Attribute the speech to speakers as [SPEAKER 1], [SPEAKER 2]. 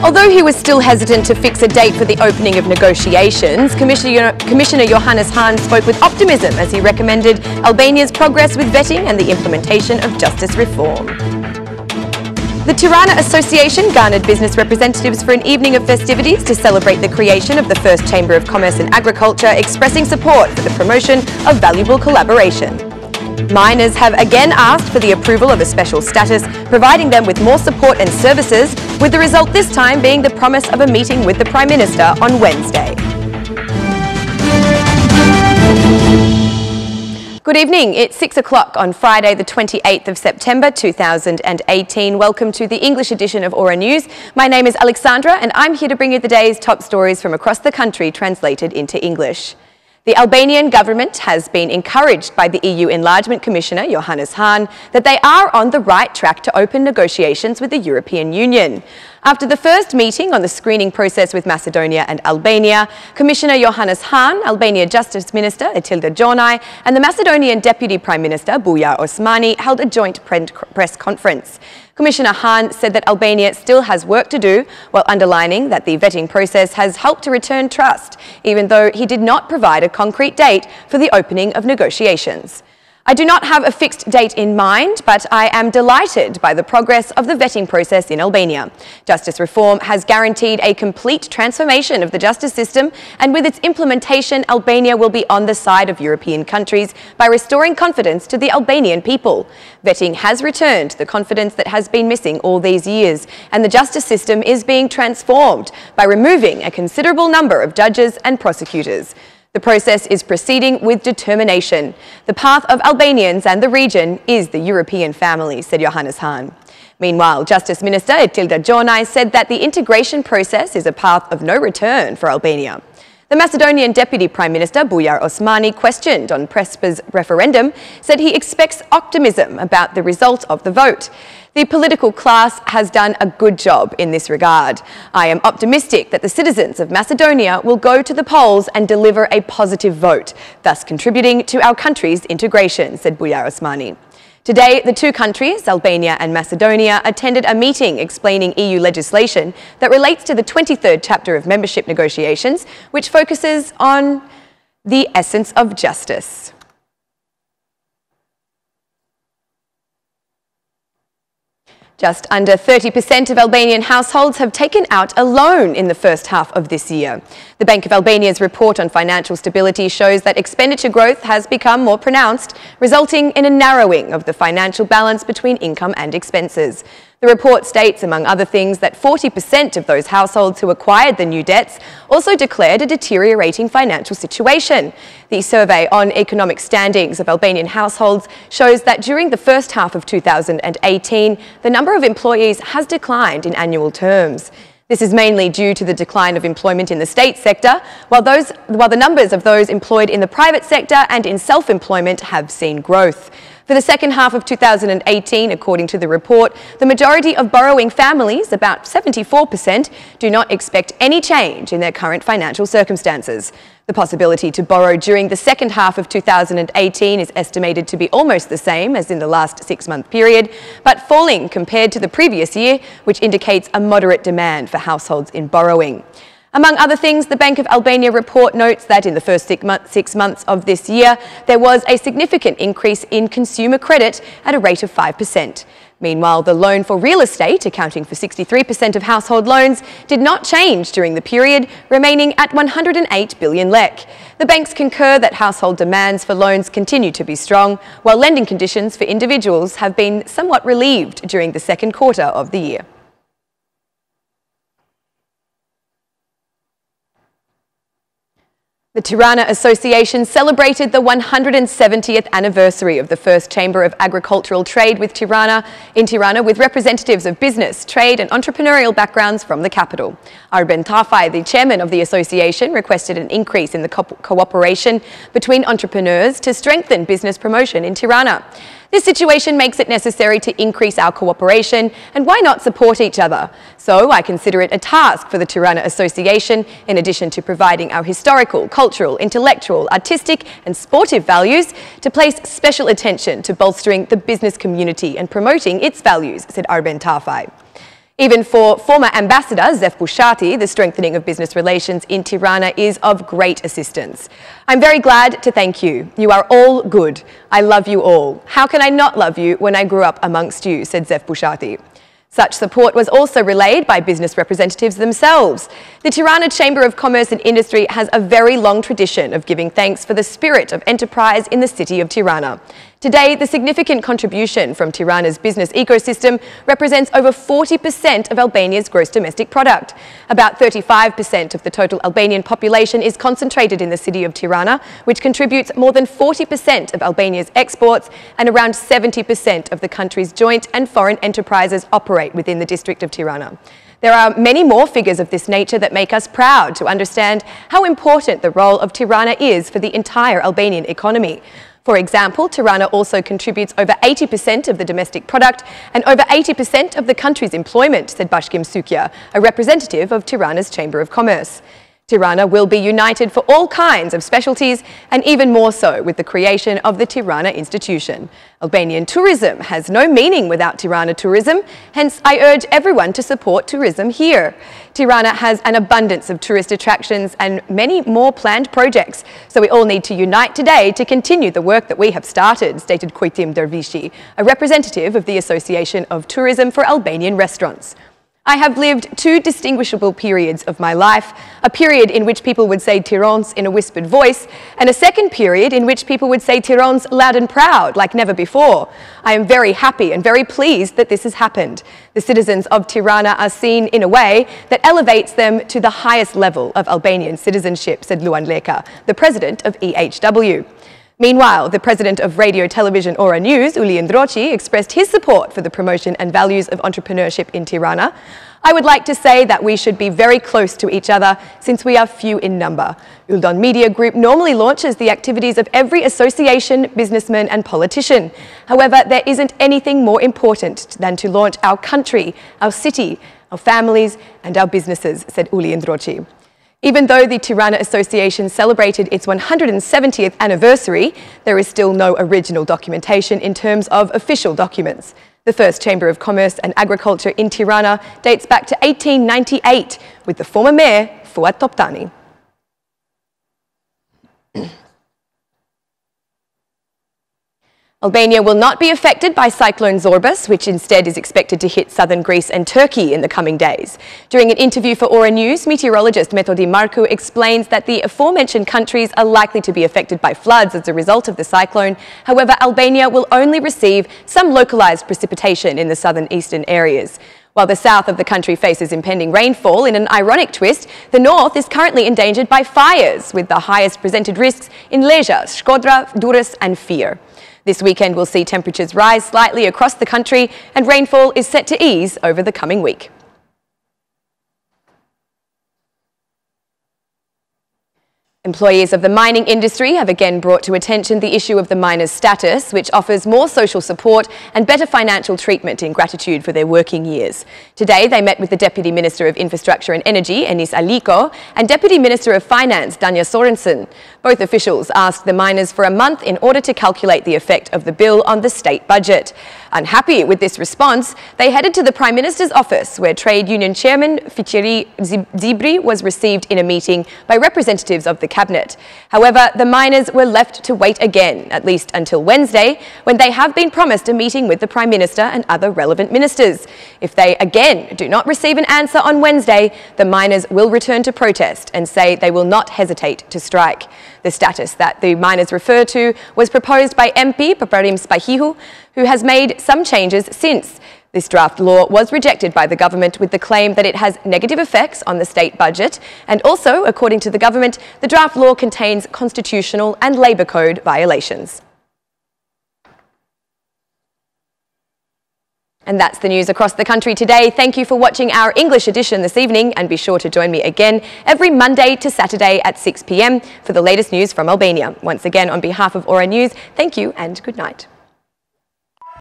[SPEAKER 1] Although he was still hesitant to fix a date for the opening of negotiations, Commissioner Johannes Hahn spoke with optimism as he recommended Albania's progress with vetting and the implementation of justice reform. The Tirana Association garnered business representatives for an evening of festivities to celebrate the creation of the first Chamber of Commerce and Agriculture, expressing support for the promotion of valuable collaboration. Miners have again asked for the approval of a special status, providing them with more support and services, with the result this time being the promise of a meeting with the Prime Minister on Wednesday. Good evening. It's 6 o'clock on Friday, the 28th of September 2018. Welcome to the English edition of Aura News. My name is Alexandra and I'm here to bring you the day's top stories from across the country translated into English. The Albanian government has been encouraged by the EU Enlargement Commissioner, Johannes Hahn, that they are on the right track to open negotiations with the European Union. After the first meeting on the screening process with Macedonia and Albania, Commissioner Johannes Hahn, Albania Justice Minister Etilda Gjornaj, and the Macedonian Deputy Prime Minister Bujar Osmani held a joint press conference. Commissioner Hahn said that Albania still has work to do, while underlining that the vetting process has helped to return trust, even though he did not provide a concrete date for the opening of negotiations. I do not have a fixed date in mind, but I am delighted by the progress of the vetting process in Albania. Justice reform has guaranteed a complete transformation of the justice system, and with its implementation, Albania will be on the side of European countries by restoring confidence to the Albanian people. Vetting has returned the confidence that has been missing all these years, and the justice system is being transformed by removing a considerable number of judges and prosecutors. The process is proceeding with determination. The path of Albanians and the region is the European family, said Johannes Hahn. Meanwhile, Justice Minister Etilda Gjornaj said that the integration process is a path of no return for Albania. The Macedonian Deputy Prime Minister Bujar Osmani, questioned on Prespa's referendum, said he expects optimism about the result of the vote. The political class has done a good job in this regard. I am optimistic that the citizens of Macedonia will go to the polls and deliver a positive vote, thus contributing to our country's integration, said Bujar Osmani. Today, the two countries, Albania and Macedonia, attended a meeting explaining EU legislation that relates to the 23rd chapter of membership negotiations, which focuses on the essence of justice. Just under 30% of Albanian households have taken out a loan in the first half of this year. The Bank of Albania's report on financial stability shows that expenditure growth has become more pronounced, resulting in a narrowing of the financial balance between income and expenses. The report states, among other things, that 40% of those households who acquired the new debts also declared a deteriorating financial situation. The survey on economic standings of Albanian households shows that during the first half of 2018, the number of employees has declined in annual terms. This is mainly due to the decline of employment in the state sector, while the numbers of those employed in the private sector and in self-employment have seen growth. For the second half of 2018, according to the report, the majority of borrowing families, about 74%, do not expect any change in their current financial circumstances. The possibility to borrow during the second half of 2018 is estimated to be almost the same as in the last 6-month period, but falling compared to the previous year, which indicates a moderate demand for households in borrowing. Among other things, the Bank of Albania report notes that in the first 6 months of this year, there was a significant increase in consumer credit at a rate of 5%. Meanwhile, the loan for real estate, accounting for 63% of household loans, did not change during the period, remaining at 108 billion lek. The banks concur that household demands for loans continue to be strong, while lending conditions for individuals have been somewhat relieved during the second quarter of the year. The Tirana Association celebrated the 170th anniversary of the first Chamber of Agricultural Trade in Tirana with representatives of business, trade and entrepreneurial backgrounds from the capital. Arben Tafai, the chairman of the association, requested an increase in the cooperation between entrepreneurs to strengthen business promotion in Tirana. This situation makes it necessary to increase our cooperation, and why not support each other? So I consider it a task for the Tirana Association, in addition to providing our historical, cultural, intellectual, artistic and sportive values, to place special attention to bolstering the business community and promoting its values, said Arben Tafai. Even for former Ambassador Zef Bushati, the strengthening of business relations in Tirana is of great assistance. I'm very glad to thank you. You are all good. I love you all. How can I not love you when I grew up amongst you, said Zef Bushati. Such support was also relayed by business representatives themselves. The Tirana Chamber of Commerce and Industry has a very long tradition of giving thanks for the spirit of enterprise in the city of Tirana. Today, the significant contribution from Tirana's business ecosystem represents over 40% of Albania's gross domestic product. About 35% of the total Albanian population is concentrated in the city of Tirana, which contributes more than 40% of Albania's exports, and around 70% of the country's joint and foreign enterprises operate within the district of Tirana. There are many more figures of this nature that make us proud to understand how important the role of Tirana is for the entire Albanian economy. For example, Tirana also contributes over 80% of the domestic product and over 80% of the country's employment, said Bashkim Sukya, a representative of Tirana's Chamber of Commerce. Tirana will be united for all kinds of specialties, and even more so with the creation of the Tirana Institution. Albanian tourism has no meaning without Tirana tourism, hence I urge everyone to support tourism here. Tirana has an abundance of tourist attractions and many more planned projects, so we all need to unite today to continue the work that we have started, stated Kojtim Dervishi, a representative of the Association of Tourism for Albanian Restaurants. I have lived two distinguishable periods of my life, a period in which people would say Tirans in a whispered voice, and a second period in which people would say Tirans loud and proud, like never before. I am very happy and very pleased that this has happened. The citizens of Tirana are seen in a way that elevates them to the highest level of Albanian citizenship, said Luan Leka, the president of EHW. Meanwhile, the president of Radio Television Ora News, Uli Ndroci, expressed his support for the promotion and values of entrepreneurship in Tirana. I would like to say that we should be very close to each other since we are few in number. Uldon Media Group normally launches the activities of every association, businessman and politician. However, there isn't anything more important than to launch our country, our city, our families and our businesses, said Uli Ndroci. Even though the Tirana Association celebrated its 170th anniversary, there is still no original documentation in terms of official documents. The first Chamber of Commerce and Agriculture in Tirana dates back to 1898 with the former mayor, Fuad Toptani. Albania will not be affected by Cyclone Zorbas, which instead is expected to hit southern Greece and Turkey in the coming days. During an interview for Ora News, meteorologist Metodi Marku explains that the aforementioned countries are likely to be affected by floods as a result of the cyclone. However, Albania will only receive some localised precipitation in the southern eastern areas. While the south of the country faces impending rainfall, in an ironic twist, the north is currently endangered by fires, with the highest presented risks in Leja, Shkodra, Durrës and Fier. This weekend will see temperatures rise slightly across the country and rainfall is set to ease over the coming week. Employees of the mining industry have again brought to attention the issue of the miner's status, which offers more social support and better financial treatment in gratitude for their working years. Today, they met with the Deputy Minister of Infrastructure and Energy, Enis Aliko, and Deputy Minister of Finance, Danja Sorensen. Both officials asked the miners for a month in order to calculate the effect of the bill on the state budget. Unhappy with this response, they headed to the Prime Minister's office, where Trade Union Chairman Ficheri Zibri was received in a meeting by representatives of the Cabinet. However, the miners were left to wait again, at least until Wednesday, when they have been promised a meeting with the Prime Minister and other relevant ministers. If they again do not receive an answer on Wednesday, the miners will return to protest and say they will not hesitate to strike. The status that the miners refer to was proposed by MP Paparim Spahihu, who has made some changes since. This draft law was rejected by the government with the claim that it has negative effects on the state budget, and also, according to the government, the draft law contains constitutional and labour code violations. And that's the news across the country today. Thank you for watching our English edition this evening, and be sure to join me again every Monday to Saturday at 6 p.m. for the latest news from Albania. Once again, on behalf of Ora News, thank you and good night.